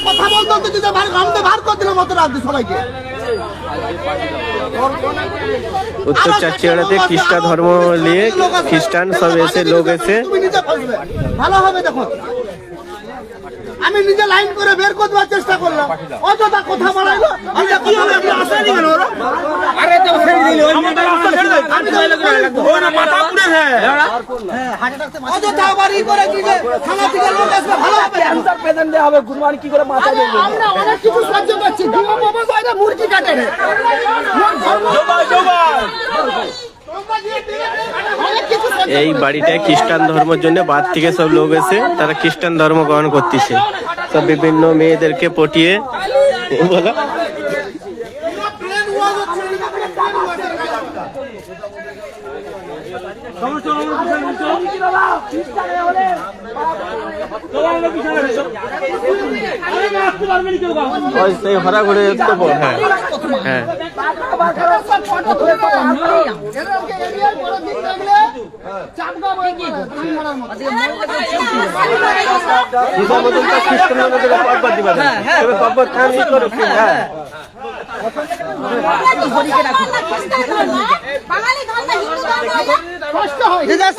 কথা বলতো তুই যে ভাই আমি তো ভার করে দিলাম মত রাত সবাইকে। উত্তর চাচিয়াড়াতে খ্রিস্টান ধর্ম নিয়ে খ্রিস্টান সব এসে লোক এসে ভালো হবে। দেখো আমি নিজে লাইন করে বের করবার চেষ্টা করলাম, অযথা কথা বাড়াইলো। কি হবে আপনি আসেনি কেন? আরে তো ছেড়ে দিলে ওই মাথা ছেড়ে দাও, আমি তো ওই না মাথা পুরো হ্যাঁ অযথা বাড়ি করে কি যে থানা থেকে লোক আসবে ভালো হবে। আনসার প্রেজেন্ট দেয়া হবে, গুরবানি কি করে মাথা দেবে? আমরা অনেক কিছু সহ্য করছি, দিও বাবা বাইরে মুরগি কাটে রে জবাই জবাই। এই বাড়িটায় খ্রিস্টান ধর্মের জন্য বাদ থেকে সব লোক এসে তারা খ্রিস্টান ধর্ম গ্রহণ করতেছে। সব বিভিন্ন মেয়েদেরকে পটিয়ে বলো সেই হরা ঘুরে হ্যাঁ হ্যাঁ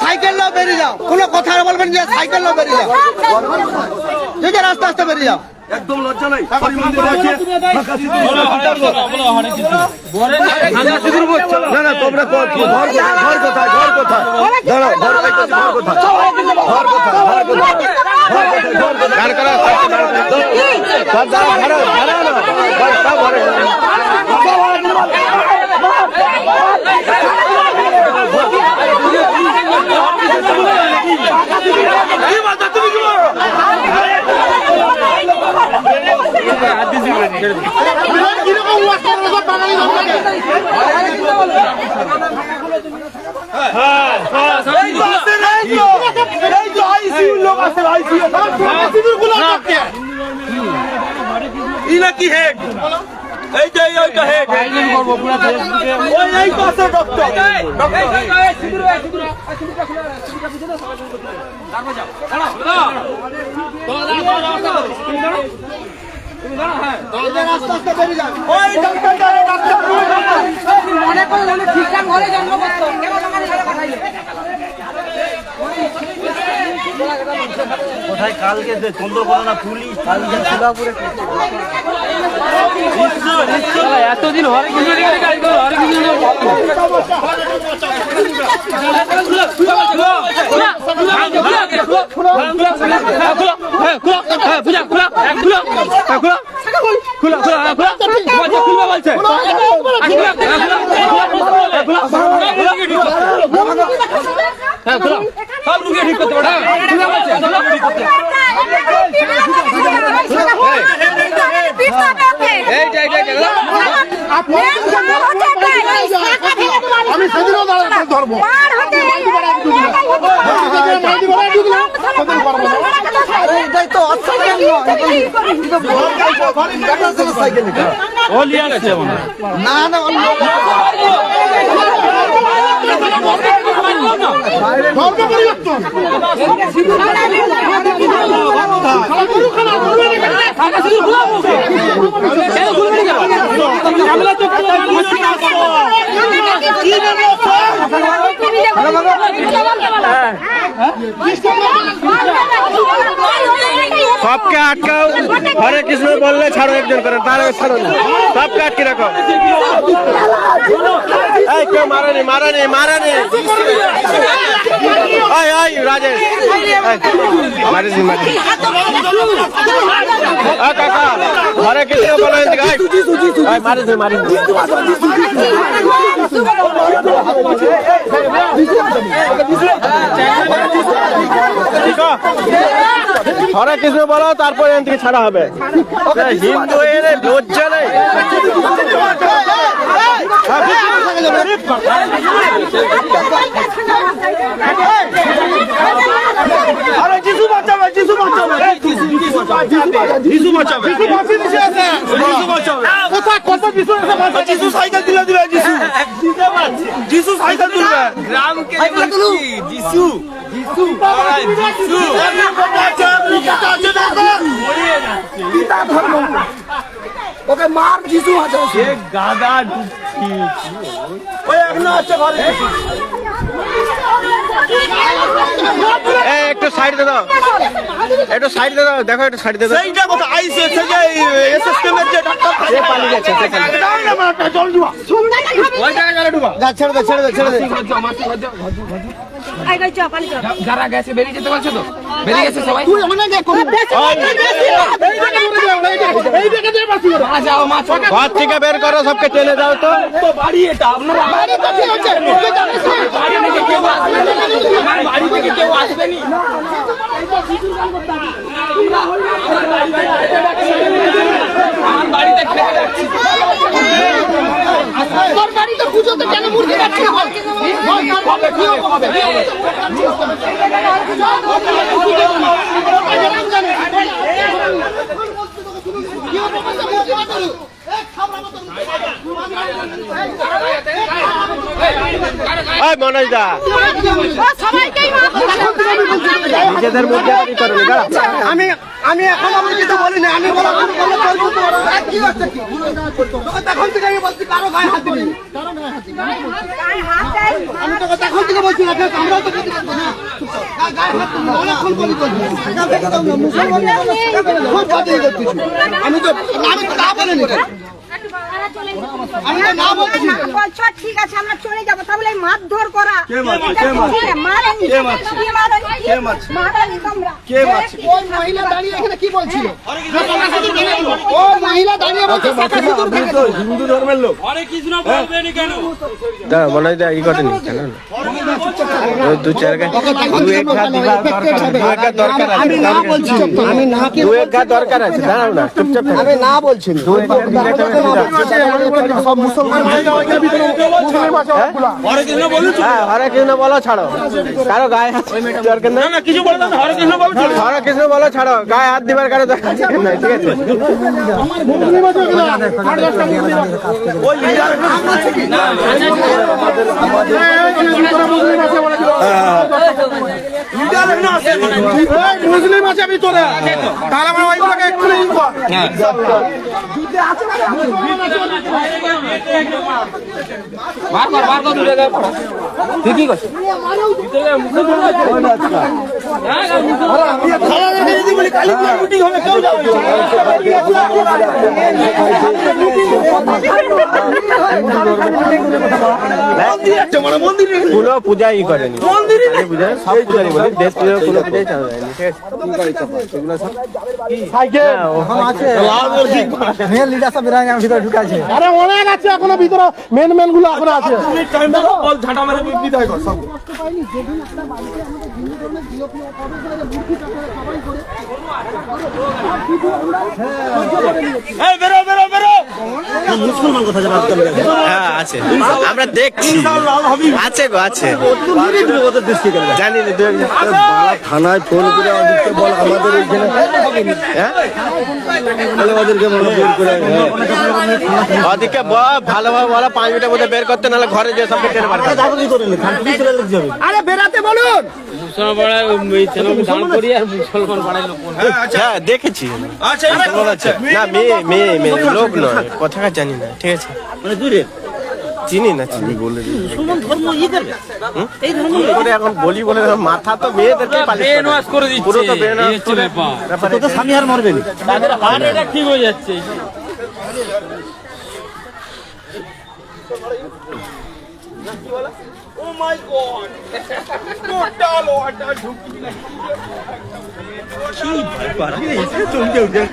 সাইকেল নাও বেরিয়ে যাও, কোনো কথা বলবেন যে সাইকেল নাও বেরিয়ে যাও, ঠিক আছে রাস্তা আস্তে বেরিয়ে যাও। একদম লজ্জা নাই। না না তোমরা ঘর কোথায় ঘর কোথায় দাঁড়াও ঘর কোথায় ঘর কি হেড এই যে ওইটা হেড করব পুরো ওই এই পাশে ডক্টর মনে করলে ঠিকঠাক ঘরে জন্ম করতো কোথায় কালকে চন্দ্রকোনা না পুলিশ কালকে সোলাপুরে এতদিন হরে কিছু হরে কিছু সব রুগী ঠিক করতে পারে আমি সেদিনও ধরবো না না सबके अटकाओ हरे कृष्ण बोलने छाड़ो एक जन करें तारे छाड़ो ना सबके अटके रखो क्यों मारा नहीं आय आय राजेश मारे जी मारे काका हरे कृष्ण बोलो आय मारे जी मारे हरे कृष्ण बोलो तारपर एन থেকে ছাড়া হবে হিন্দু এর লজ্জা নেই আরে যিশু বাঁচাবে যিশু বাঁচাবে যিশু বাঁচাবে যিশু বাঁচিয়ে দিছে যিশু বাঁচাবে কোথায় কত যিশু আছে বাঁচা যিশু সাইকেল দিলে যিশু দিতে পারছে যিশু সাইকেল তুলবে গ্রামকে যিশু যিশু যিশু ওকে মার যিশু আছে গাদা ওই এখনো আছে ঘরে একটু সাইড দে দাও, একটু সাইড দে দাও, দেখো একটু সাইড দে দাও। সেইটা কথা আইসে যে এসএসকে এর যে ডাক্তার সে পালিয়ে গেছে, সে পালিয়ে গেছে। দাও না একটা জল দিবা ওই জায়গায় জলে ডুবা যা ছেড়ে দে ছেড়ে দে ছেড়ে দে যারা গেছে বেরিয়ে যেতে পারছো তো? বেরিয়ে গেছে সবাই? তুই অনেক এক করবি এইটাকে দিয়ে বাসি মা যাও, মা ছোট। ঘর থেকে বের করো, সবকে টেনে দাও তো। তো বাড়ি এটা আপনারা বাড়ি কোথায় আছে তুই জানিস না? বাড়ি থেকে কেউ আসবে না। আমার বাড়ি থেকে কেউ আসবে না। আমার বাড়িতে খেতে যাচ্ছি। তোর বাড়িতে পুজোতে কেন মুরগি রাখছিস বল হবে কি হবে এই মনোজ দা, নিজেদের মধ্যে আর ই করো নি, দাঁড়া। আমি আমি এখন আমি কিছু বলি না আমি বলা শুরু করলে তোর বুঝতে পারো কি হচ্ছে কি তোকে তখন থেকে আমি বলছি কারো গায়ে হাত দিবি কারো গায়ে হাত দিবি আমি তোকে তখন থেকে বলছি না আমরাও তো কিছু করবো না গায়ে হাত দিবি অনেকক্ষণ বলি করবি খুব বাজে করছিস আমি তো তা বলিনি আমি তো না বলছি বলছো ঠিক আছে আমরা চলে যাবো তাহলে মারধর করা কে মারছে মারানি তোমরা ওই মহিলা দাঁড়িয়ে এখানে কি বলছিল ও মহিলা দাঁড়িয়ে বলছে শাখা সিঁদুর ভেঙেছে। হিন্দু ধর্মের লোক দাঁড়া, মনোজ দা ই করেনি কেন না? ওই দু চার গা দু এক ঘা দরকার আছে, আমি না বলছি আমি না কে দু এক ঘা দরকার আছে, দাঁড়াও না, চুপচাপ থাকো। আমি না বলছি সব মুসলমান হরে কৃষ্ণ বলুন হ্যাঁ, হরে কৃষ্ণ বলো, ছাড়ো। কারো গায়ে হাত দরকার না নেই। না কিছু বলবেন না হরে কৃষ্ণ বলুন হরে কৃষ্ণ বলো, ছাড়ো। গায়ে হাত দিবার কারো দরকার নাই, ঠিক আছে? ওই লিডার লিডার না আছে মুসলিম আছে ভিতরে তাহলে আমরা ওইগুলোকে এক্ষুনি ই কর। বার কর দূরে গিয়ে পড়ো। ঠিকই করছে। খালাদেরকে যদি বলি কালীপুর মিটিং হবে কেউ যাবে মন্দির আছে মানে মন্দির কোনো পূজা ই করেনি, মন্দিরই কালী পূজা সব পূজারই বলি, দেশ পূজা কোনো পূজাই চালু হয়নি, ঠিক আছে? আরে অনেক আছে এখনো ভিতরে মেন মেন গুলো এখনো আছে টাইম দাও বল ঝাঁটা মেরে বিদায় কর সব এই বেরো বেরো বেরো হ্যাঁ আছে, আমরা দেখছি, আছে গো আছে, জানি না, দু একজন। থানায় ফোন করে ওদেরকে বল আমাদের এইখানে হ্যাঁ? ওদেরকে বলো বের করে ওদিকে ভালোভাবে বলো, 5 মিনিটের মধ্যে বের করতে, নাহলে ঘরে যে সবকে টেনে বার করতে। আরে বেরাতে বলুন মুসলমান পাড়ায় ওই ছেলে দান করি আর মুসলমান পাড়ায় লোক হ্যাঁ দেখেছি, আচ্ছা না মেয়ে লোক নয়, কথাটা জানি না, ঠিক আছে? মানে দূরে চিনি না, চিনি বলে মুসলমান ধর্ম ই করবে এই ধর্ম করে এখন বলি বলে মাথা তো মেয়েদেরকে পালিশ করে। বেনওয়াজ করে দিচ্ছে। পুরো তো বেনওয়াজ এই হচ্ছে করে। ব্যাপার। ব্যাপারে তো স্বামী আর মরবে না তাদের হার্ট অ্যাটাক ঠিক হয়ে যাচ্ছে। ও মাই গড টোটাল ওয়াটার ঢুকি কি ব্যাপার এসে চমকে উঠে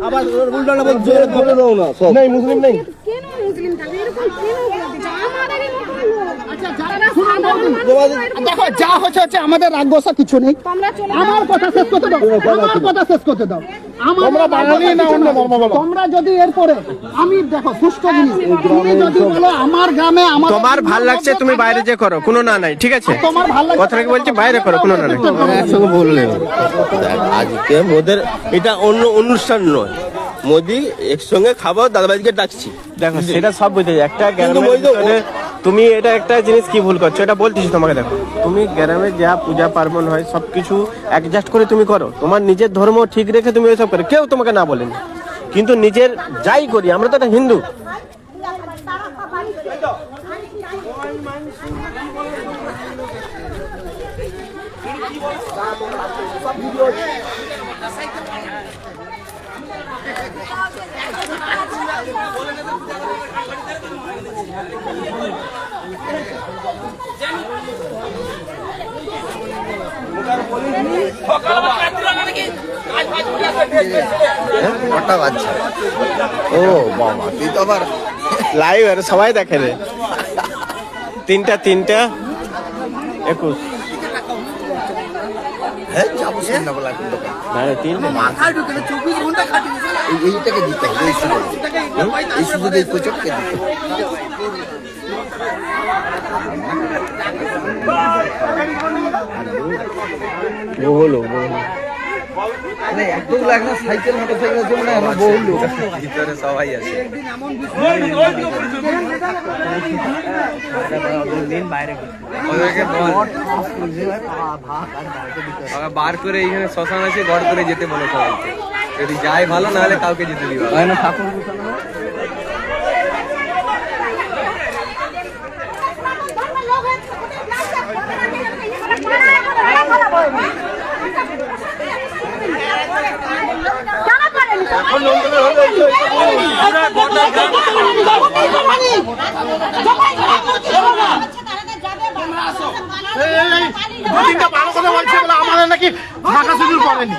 আবার উল্টাটা বল জোরে ধরে নাও না সব নেই মুসলিম নেই কেন মুসলিম থাকবে এরকম কেন বলতে আমাদের মতো লোক আচ্ছা যারা সাধারণ দেখো যা হচ্ছে হচ্ছে আমাদের রাগ গোসা কিছু নেই তোমরা চলে আমার কথা শেষ করতে দাও আমার কথা শেষ করতে দাও আমরা বাঙালি না অন্য ধর্ম বলো তোমরা যদি এরপরে আমি দেখো সুস্থ জিনিস তুমি যদি বলো আমার গ্রামে আমার তোমার ভাল লাগছে তুমি বাইরে যে করো, কোনো না নাই, ঠিক আছে? তোমার ভালো লাগছে কথাটা কি বলছি, বাইরে করো, কোনো না নাই। একসঙ্গে বললে আজকে ওদের এটা অন্য অনুষ্ঠান নয়, মোদি একসঙ্গে খাবো, দাদাবাজিকে ডাকছি। দেখো সেটা সব বুঝে যায়। একটা কিন্তু গ্রামের ওই তো- ভিতরে তুমি এটা একটা জিনিস কি ভুল করছো, এটা বলতেছি তোমাকে। দেখো তুমি গ্রামে যা পূজা পার্বণ হয় সবকিছু অ্যাডজাস্ট করে তুমি করো, তোমার নিজের ধর্ম ঠিক রেখে তুমি এসব করো, কেউ তোমাকে না বলেনি। কিন্তু নিজের যাই করি, আমরা তো একটা হিন্দু। কটা বাজছে? ও বাবা, তুই তো আবার লাইভ আর সবাই দেখে রে। 3:21 হ্যাঁ যাবো সন্ধ্যাবেলা এখন দোকান। মাথায় ঢুকে 24 ঘন্টা খাটিয়ে এইটাকে দিতে হবে, এই শুধু এই কোচককে দিতে হবে। মানে একদম লাগে না, সাইকেল মোটরসাইকেল আছে মানে এখন বহু লোক ভিতরে সবাই আছে। বার করে এইখানে শ্মশান আছে, গড় করে যেতে বলে সবাইকে। যদি যায় ভালো, না হলে কাউকে যেতে দিবা।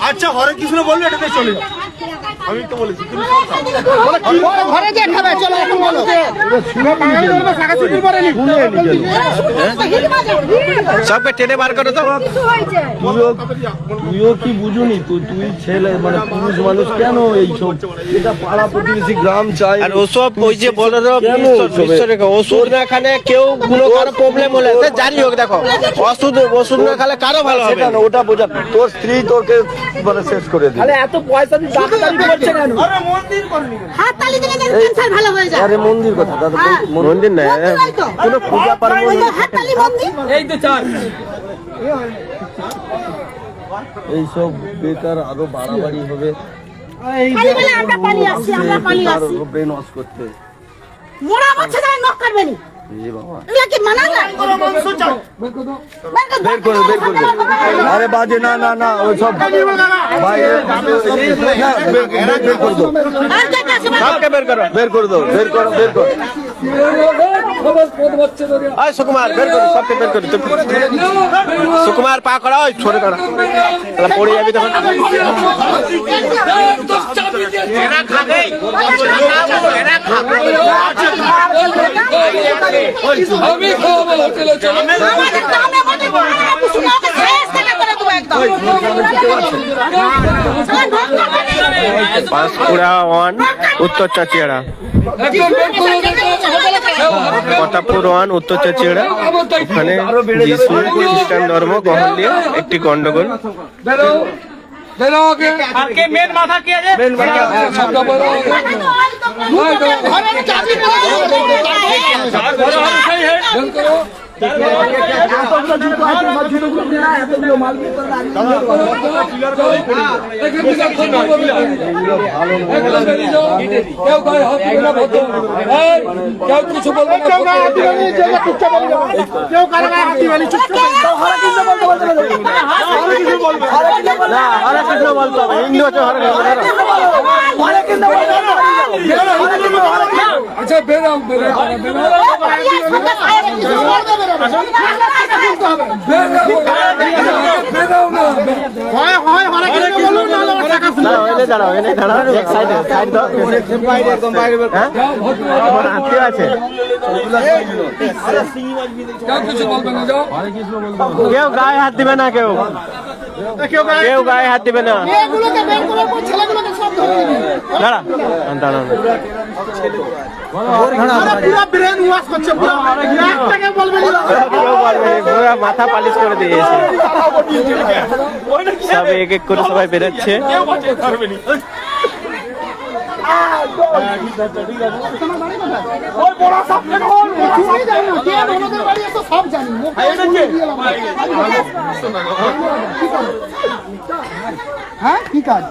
আচ্ছা হরে কৃষ্ণ বললো, এটাতে চলে যাও। আমি তো বলেছি তুমি ঘরে যে খাবে চলো এখন বলো। সবকে টেনে বার করো তো। তুইও কি বুঝুনি? তুই ছেলে মানে পুরুষ মানুষ, কেন এইসব? এটা পাড়া প্রতিবেশী গ্রাম চাই। আর ওসব ওই যে বলো ওষুধ না খালে কেউ কোনো কারো প্রবলেম হলে সে জারি হোক, দেখো ওষুধ না খালে কারো ভালো হবে সেটা না, ওটা বোঝা। তোর স্ত্রী তোকে মানে শেষ করে দিল। এত পয়সা দিয়ে ডাক্তারি করছে কেন? হাত তালি দিলে দেখি ক্যান্সার ভালো হয়ে যায়। আরে মন্দির কথা দাদা, হ্যাঁ। মন্দির না, মন্দির তো। কোনো পূজা পার্বণ। ওই তো হাত তালি মন্দির। এইসব বেকার আরো বাড়াবাড়ি হবে। খালি বলে আমরা পালিয়ে আসছি, আমরা পালিয়ে আসছি। ব্রেন ওয়াশ করতে। মোরা বলছে তাই নক করবে নি। এ বাবা, এগুলা কি মানা যায়? বের করে আরে বাজে না না না, ওই সব ভাই বের করে দাও, আর দেখা আছে সবকে বের করো। বের করে দাও, বের করো, বের করো। ওই সুকুমার বের করো, সবকে বের করো। সুকুমার পা করা, ওই ছোট করা, তাহলে পড়ে যাবি তখন। আমি খাবো হোটেলে, চলো। আমাদের গ্রামে বটে আমরা কিছু না ওকে শেষ থেকে করে দেবো একদম। পাঁশকুড়া 1 উত্তর চাচিয়াড়া, একদম বের করো, কটাপুর 1 উত্তর চাচিয়াড়া। ওখানে যিশু খ্রিস্টান ধর্ম গ্রহণ নিয়ে একটি গন্ডগোল। বেরো বেরো আগে। আর কে মেন মাথা কে আছে? শব্দ বলো। ঘরের চাবি ঘরে হবে সেই হেড। বের করো। কেউ গায়ে হাত দিবে না, ভদ্র। এই, কেউ কিছু বলবে না, কেউ কারো গায়ে হাত দিবে না, চুপচাপ হরে কৃষ্ণ বলতে বলতে না, হরে কৃষ্ণ বলতে হবে, হিন্দু হচ্ছে হরে কৃষ্ণ। হরে কৃষ্ণ বলতে আচ্ছা বেরাও বেরাও বেরাও না। হয় হয় হরে কৃষ্ণ বলুন, নাহলে ওর টাকা না, এনে দাঁড়াও, এক সাইডে, সাইড দাও। হ্যাঁ? আমার আত্মীয় আছে, কেউ কিছু বলবে না, যাও। কেউ গায়ে হাত দিবে না, কেউ গায়ে হাত দিবে না। মেয়েগুলোকে বের করার পর ছেলেগুলোকে সব ধরে দিবি। দাঁড়া দাঁড়াও। পুরো ব্রেন ওয়াশ করছে, পুরো একটাকে বলবে না। কেউ বলবে না, পুরো মাথা পালিশ করে দিয়েছে। সব এক এক করে সবাই বেরোচ্ছে। তোমার বাড়ি কোথায়? ওই বড় সব জানি কে ওনাদের বাড়ি আছে সব জানি হ্যাঁ কি কাজ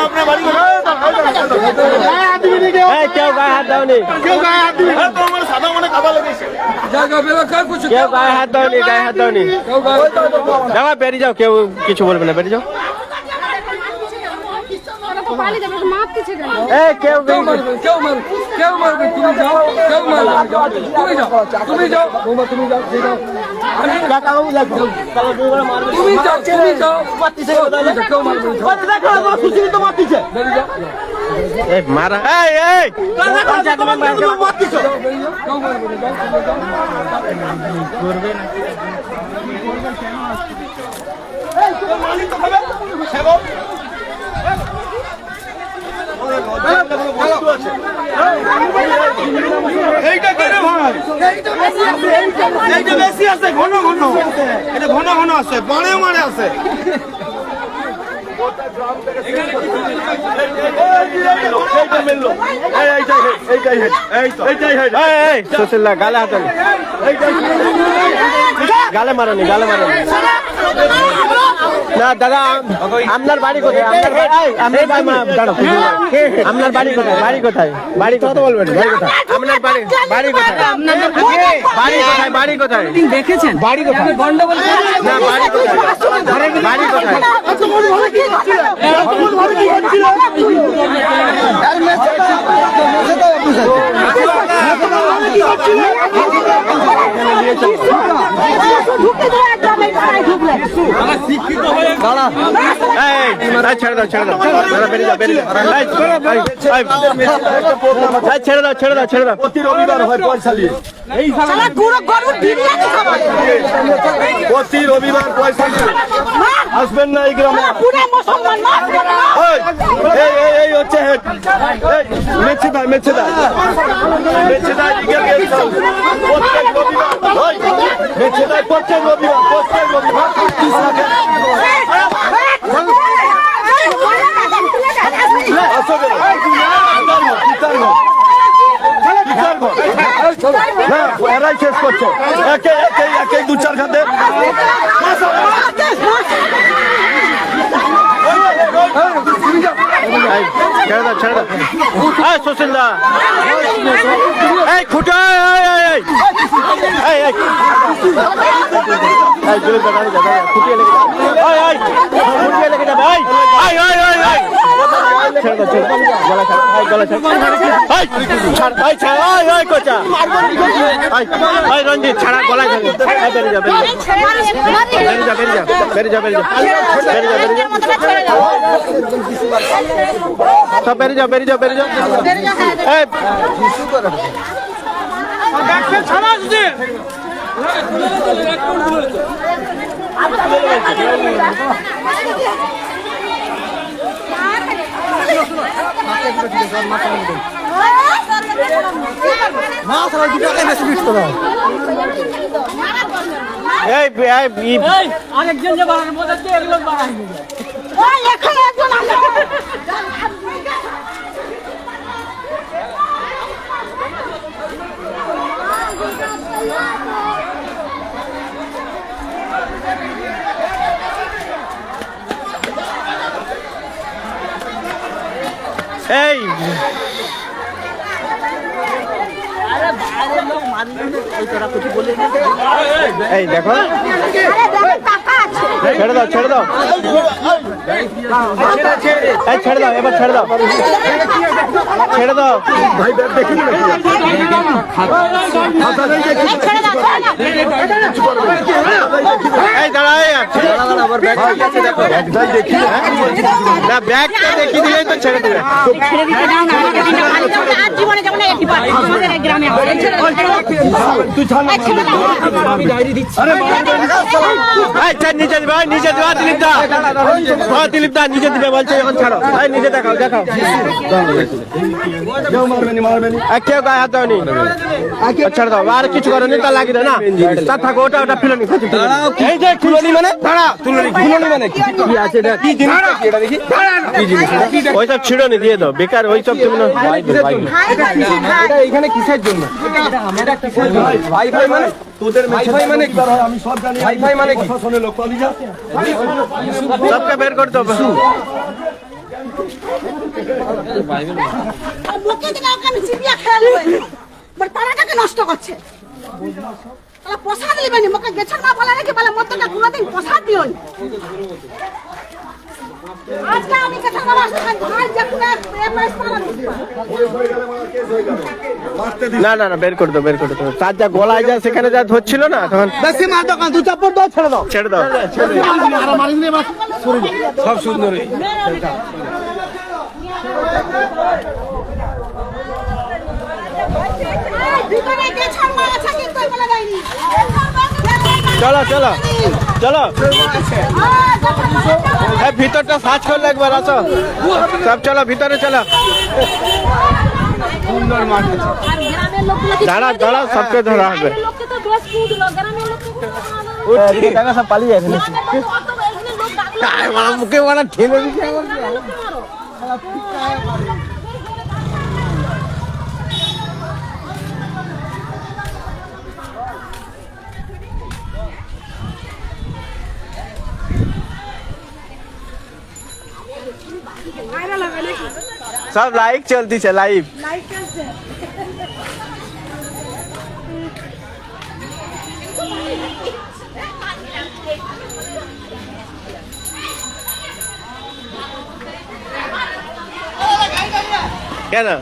আপনার বাড়ি কোথায়? এই কেউ গায়ে হাত দাওনি, কেউ গায়ে হাত দিবি না, তো আমার সাদা মানে কাদা লেগেছে। কেউ গায়ে হাত দাওনি, গায়ে হাত দাওনি। যাও বেরিয়ে যাও, কেউ কিছু বলবে না, বেরিয়ে যাও। পালিয়ে যাবে মারতেছে কেন এই কেউ কেউ মারবে, তুমি যাও, কেউ মারবে না, যাও, তুমি যাও, তুমি যাও, বৌমা তুমি যাও, তুমি যাও, তুমি যাও, তুমি যাও, কেউ মারবে না, যাও, বেরিয়ে যাও, এই মারা, এই এই কেউ মারবে না, যাও, তুমি যাও। এইটা কে রে ভাই? এইটা বেশি আছে, ঘন ঘন, এটা ঘন ঘন আছে, বাড়ে মারে আছে। সুশীলদা গালে হাত দাওনি, গালে মারনি, গালে মারনি। না দাদা, আপনার বাড়ি কোথায়? আপনার আপনার বাড়ি কোথায়? বাড়ি কোথায়? বাড়ি কোথায় বলবেন? বাড়ি কোথায়? আপনার বাড়ি বাড়ি কোথায়? বাড়ি কোথায়? বাড়ি কোথায়? দেখেছেন বাড়ি কোথায়? গন্ডগোল না বাড়ি কোথায়? বাড়ি কোথায়? ছেড়ে দাও, ছেড়ে দাও, বেরিয়ে যাও, বেরিয়ে যাও, ছেড়ে দাও, ছেড়ে দাও, ছেড়ে দাও। প্রতি রবিবার হয় পয়সা নিয়ে, প্রতি রবিবার পয়সা নিয়ে আসবেন না এই গ্রামে। এই, এই, এই হচ্ছে হেড, মেছে দেয়, মেছে দেয়, মেছে দেয়, প্রত্যেক রবিবার, ওই, মেছে দেয় প্রত্যেক রবিবার, প্রত্যেক রবিবার। আসো কেন? না, এরাই শেষ করছে, একে একে একে দু চার খাতে। ছেড়ে দাও, ছেড়ে দাও। এই সুশীলদা, এই খুঁটে, এই জুলুস দা, দাঁড়িয়ে যা, খুঁটিয়ে লেগে যাবে, খুঁটিয়ে লেগে যাবে, ছেড়ে দাও, ছেড়ে দাও, গলা ছাড়, গলা ছাড়, ছাড়, ছাড়, কোচা, রঞ্জিত ছাড়া, গলা ছাড়, বেরিয়ে যাবে, বেরিয়ে যা, বেরিয়ে যা, বেরিয়ে যা, বেরিয়ে যা, সব বেরিয়ে যাও, বেরিয়ে যাও, বেরিয়ে যাও। এই আরেকজন যে বাড়ানো বোঝাচ্ছে এগুলো বাড়াই এই এই দেখো, ছেড়ে দাও, ছেড়ে দাও, এই ছেড়ে দাও, এবার ছেড়ে দাও, ছেড়ে দাও। ভাই ব্যাগ দেখিনি নাকি? এই দাঁড়া, আমার ব্যাগ আছে, দেখো, না ব্যাগটা দেখিয়ে দিলেই তো ছেড়ে দেবে। তুই ছাড়, নিচে দিবা, নিচে দিবা, দিলীপ দা, দিলীপ দা নিজে দিবে বলছে এখন ছাড়ো এই নিজে দেখাও দেখাও কেউ মারবেনি মারবেনি আর কেউ গায়ে হাত দাওনি ছাড় দাও আর কিছু করো নি তা লাগি না তা থাকো ওটা ফেলোনি এই যে খুলোনি মানে দাঁড়া তুলোনি মানে কি আছে এটা কি জিনিস এটা দেখি কি জিনিস ওইসব ছিড়োনি দিয়ে দাও বেকার ওইসব তুমি না এটা এখানে কিসের জন্য এটা কিসের জন্য ভাই ভাই মানে তোদের ভাই মানে কি? আমি সব জানি ভাই মানে কি? প্রশাসনের লোক পাবি যা सबका बेर कर दो আর মুখে দিকে ওকে আমি চিবিয়া খেয়ে নেবো বাট পাড়াটাকে নষ্ট করছে তাহলে প্রসাদ নেবেনি মুখে গেছেন না বলে নাকি বলে মতটা কোনোদিন প্রসাদ দিও নি আজকে আমি কথা বলা আসলে ভাই যখন এ পাস মারা না না না বের করে দাও তার যা গলায় যা সেখানে যা ধরছিল না তখন বেশি মার দোকান দু চাপড় দাও ছেড়ে দাও ছেড়ে দাও আর মারিনি বাস সব সুন্দর ভিতরে গেছেন মা আছে কিন্তু বলে দেয়নি চলো এই ভিতরটা সার্চ করলে একবার আসো সব চলো ভিতরে চলো দাঁড়া সবকে ধরা হবে লোককে তো বেশ কুদলো গ্রামের লোককে সব পালিয়ে যাবে মুখে বলা ঠেলে দিচ্ছে सब लाइव चलती है लाइव क्या ना